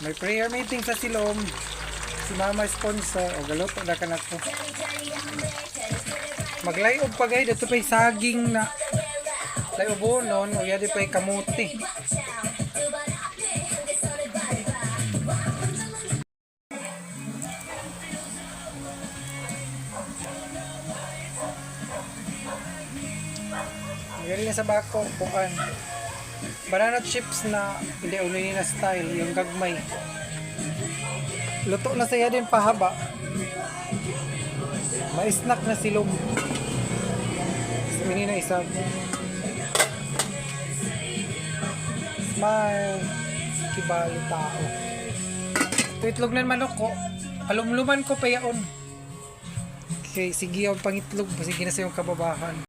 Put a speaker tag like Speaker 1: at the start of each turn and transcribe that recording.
Speaker 1: May prayer meeting sa Silom. Si Mama sponsor. O galuto na ka na to. Maglayob pa guys. Dito pa'y saging na. Layobonon. O yadi pa'y kamuti. Mayroon na sa bako. Kuan. Banana chips na hindi unin na style. Yung gagmay. Luto na saya din pahaba. May snack na silom. Mini na isa. Smile. Kibali tao. Ito itlog na manok ko. Alumluman ko pa yaon. Okay, sige yung pangitlog. Sige na sa yung kababahan.